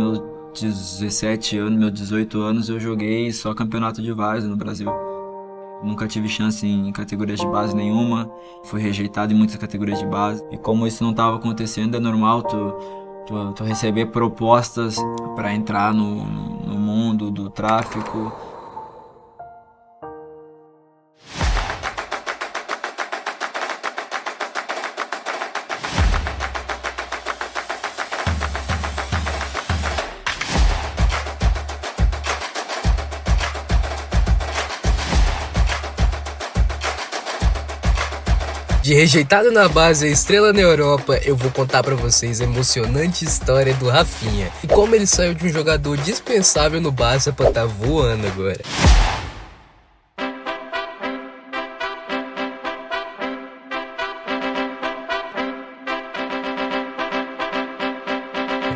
meus 17 anos, meus 18 anos, eu joguei só campeonato de várzea no Brasil. Nunca tive chance em categorias de base nenhuma, fui rejeitado em muitas categorias de base. E como isso não estava acontecendo, é normal tu receber propostas para entrar no mundo do tráfico. De rejeitado na base a estrela na Europa, eu vou contar pra vocês a emocionante história do Rafinha e como ele saiu de um jogador dispensável no Barça pra tá voando agora.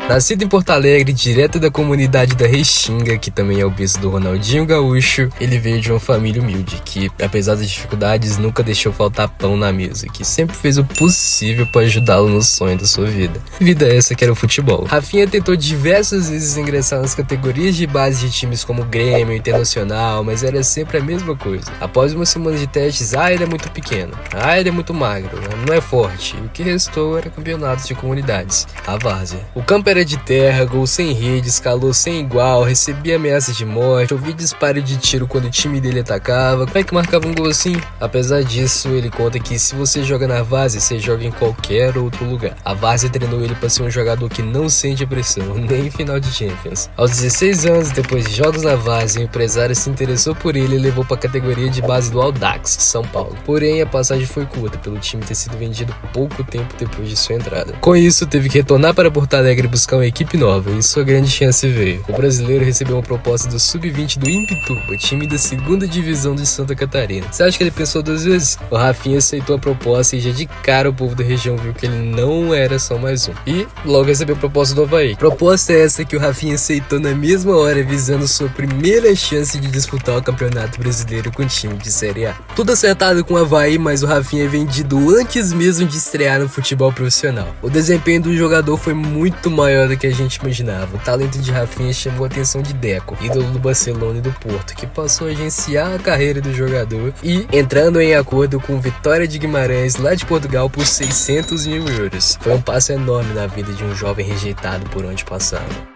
Nascido em Porto Alegre, direto da comunidade da Restinga, que também é o berço do Ronaldinho Gaúcho, ele veio de uma família humilde, que, apesar das dificuldades, nunca deixou faltar pão na mesa, que sempre fez o possível para ajudá-lo no sonho da sua vida. Vida essa que era o futebol. Rafinha tentou diversas vezes ingressar nas categorias de base de times como Grêmio, Internacional, mas era sempre a mesma coisa. Após uma semana de testes, ele é muito pequeno, ele é muito magro, não é forte, e o que restou era campeonatos de comunidades, a várzea. O campo era de terra, gol sem redes, calor sem igual, recebia ameaças de morte, ouvia disparo de tiro quando o time dele atacava. Como é que marcava um gol assim? Apesar disso, ele conta que se você joga na várzea, você joga em qualquer outro lugar. A várzea treinou ele para ser um jogador que não sente pressão, nem em final de Champions. Aos 16 anos, depois de jogos na várzea, o empresário se interessou por ele e levou para a categoria de base do Audax, São Paulo. Porém, a passagem foi curta, pelo time ter sido vendido pouco tempo depois de sua entrada. Com isso, teve que retornar para Porto Alegre e buscar uma equipe nova, e sua grande chance veio. O brasileiro recebeu uma proposta do Sub-20 do Imbituba, time da segunda divisão de Santa Catarina. Você acha que ele pensou duas vezes? O Rafinha aceitou a proposta e já de cara o povo da região viu que ele não era só mais um. E logo recebeu a proposta do Avaí. Proposta essa que o Rafinha aceitou na mesma hora, visando sua primeira chance de disputar o Campeonato Brasileiro com o time de Série A. Tudo acertado com o Avaí, mas o Rafinha é vendido antes mesmo de estrear no futebol profissional. O desempenho do jogador foi muito maior do que a gente imaginava. O talento de Rafinha chamou a atenção de Deco, ídolo do Barcelona e do Porto, que passou a agenciar a carreira do jogador e entrando em acordo com Vitória de Guimarães, lá de Portugal, por 600 mil euros. Foi um passo enorme na vida de um jovem rejeitado por onde passava.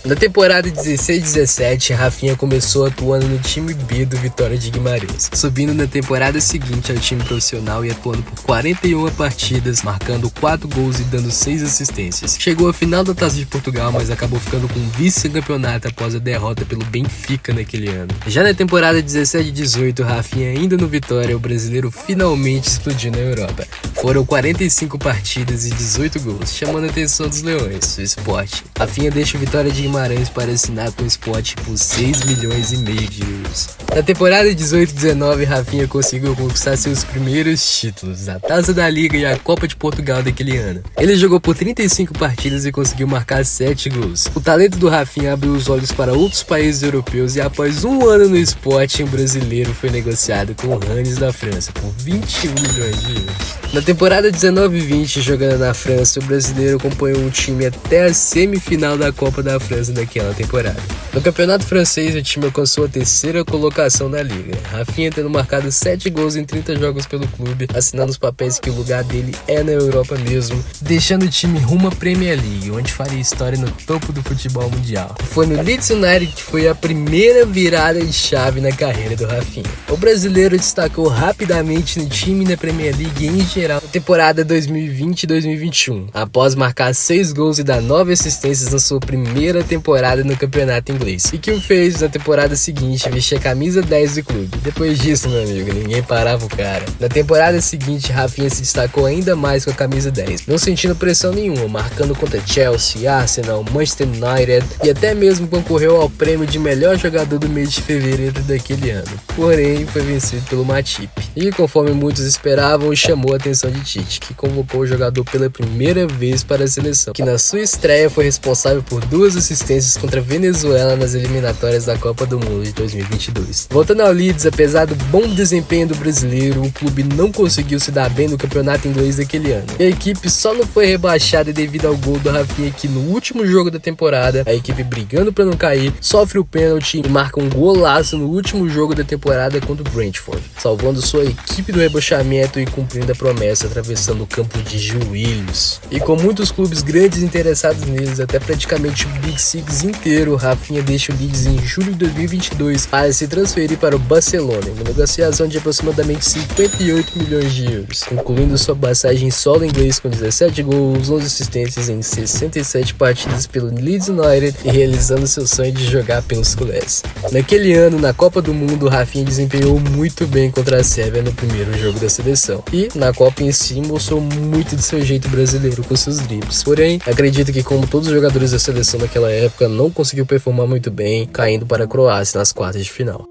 Na temporada 16-17, Rafinha começou atuando no time B do Vitória de Guimarães, subindo na temporada seguinte ao time profissional e atuando por 41 partidas, marcando 4 gols e dando 6 assistências. Chegou à final da Taça de Portugal, mas acabou ficando com vice-campeonato após a derrota pelo Benfica naquele ano. Já na temporada 17-18, Rafinha ainda no Vitória, o brasileiro finalmente explodiu na Europa. Foram 45 partidas e 18 gols, chamando a atenção dos Leões, o Sport. Rafinha deixa o Vitória de Guimarães para assinar com o Sport por 6 milhões e meio de euros. Na temporada 18-19, Rafinha conseguiu conquistar seus primeiros títulos, a Taça da Liga e a Copa de Portugal daquele ano. Ele jogou por 35 partidas e conseguiu marcar 7 gols. O talento do Rafinha abriu os olhos para outros países europeus e após um ano no Sport, um brasileiro foi negociado com o Rennes da França por 21 milhões de euros. Na temporada 19-20, jogando na França, o brasileiro acompanhou um time até a semifinal da Copa da França daquela temporada. No campeonato francês, o time alcançou a terceira colocação da liga, Rafinha tendo marcado 7 gols em 30 jogos pelo clube, assinando os papéis que o lugar dele é na Europa mesmo, deixando o time rumo à Premier League, onde faria história no topo do futebol mundial. Foi no Leeds United que foi a primeira virada de chave na carreira do Rafinha. O brasileiro destacou rapidamente no time e na Premier League em geral na temporada 2020-2021, após marcar 6 gols e dar 9 assistências na sua primeira temporada no campeonato inglês, e que o fez na temporada seguinte vestir a camisa 10 do clube. Depois disso, meu amigo, ninguém parava o cara. Na temporada seguinte, Rafinha se destacou ainda mais com a camisa 10, não sentindo pressão nenhuma, marcando contra Chelsea, Arsenal, Manchester United e até mesmo concorreu ao prêmio de melhor jogador do mês de fevereiro daquele ano. Porém, foi vencido pelo Matip. E conforme muitos esperavam, chamou a atenção de Tite, que convocou o jogador pela primeira vez para a seleção, que na sua estreia foi responsável por 2 assistências contra a Venezuela nas eliminatórias da Copa do Mundo de 2022. 2022. Voltando ao Leeds, apesar do bom desempenho do brasileiro, o clube não conseguiu se dar bem no campeonato inglês daquele ano. E a equipe só não foi rebaixada devido ao gol do Rafinha, que no último jogo da temporada, a equipe brigando para não cair, sofre o pênalti e marca um golaço no último jogo da temporada contra o Brentford, salvando sua equipe do rebaixamento e cumprindo a promessa atravessando o campo de joelhos. E com muitos clubes grandes interessados neles, até praticamente o Big Six inteiro, Rafinha deixa o Leeds em julho de 2022 para se transferir para o Barcelona, uma negociação de aproximadamente 58 milhões de euros, concluindo sua passagem solo inglês com 17 gols, 11 assistências em 67 partidas pelo Leeds United e realizando seu sonho de jogar pelos culés. Naquele ano, na Copa do Mundo, Rafinha desempenhou muito bem contra a Sérvia no primeiro jogo da seleção e, na Copa em si, mostrou muito de seu jeito brasileiro com seus dribles. Porém, acredito que, como todos os jogadores da seleção naquela época, não conseguiu performar muito bem, caindo para a Croácia nas quartas de final.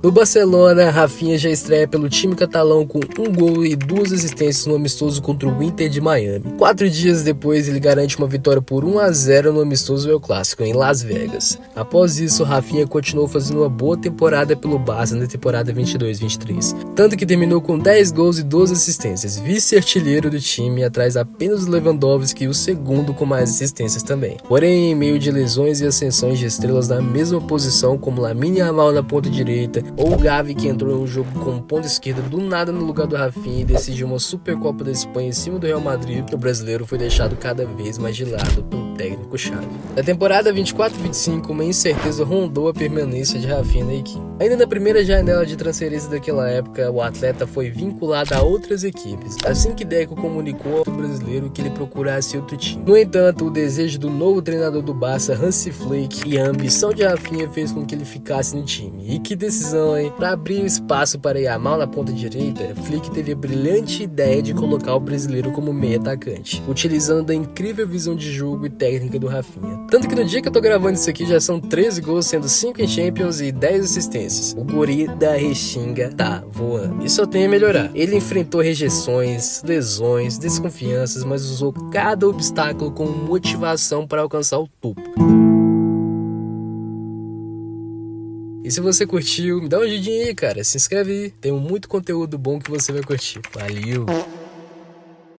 No Barcelona, Rafinha já estreia pelo time catalão com 1 gol e 2 assistências no amistoso contra o Inter de Miami. 4 dias depois, ele garante uma vitória por 1-0 no amistoso El Clásico, em Las Vegas. Após isso, Rafinha continuou fazendo uma boa temporada pelo Barça na temporada 22-23, tanto que terminou com 10 gols e 12 assistências, vice-artilheiro do time, atrás apenas do Lewandowski e o segundo com mais assistências também. Porém, em meio de lesões e ascensões de estrelas na mesma posição, como Lamine Yamal na ponta direita, ou o Gavi, que entrou no jogo com ponta esquerda do nada no lugar do Rafinha e decidiu uma Supercopa da Espanha em cima do Real Madrid, o brasileiro foi deixado cada vez mais de lado pelo técnico-chave. Na temporada 24-25, uma incerteza rondou a permanência de Rafinha na equipe. Ainda na primeira janela de transferência daquela época, o atleta foi vinculado a outras equipes, assim que Deco comunicou ao brasileiro que ele procurasse outro time. No entanto, o desejo do novo treinador do Barça, Hansi Flick, e a ambição de Rafinha fez com que ele ficasse no time. E que decisão, hein? Para abrir espaço para Yamal na ponta direita, Flick teve a brilhante ideia de colocar o brasileiro como meio atacante, utilizando a incrível visão de jogo e técnica do Rafinha. Tanto que no dia que eu tô gravando isso aqui já são 13 gols, sendo 5 em Champions e 10 assistências. O guri da Restinga tá voando. E só tem a melhorar. Ele enfrentou rejeições, lesões, desconfianças, mas usou cada obstáculo com motivação para alcançar o topo. E se você curtiu, me dá um dedinho aí, cara. Se inscreve aí. Tem muito conteúdo bom que você vai curtir. Valeu!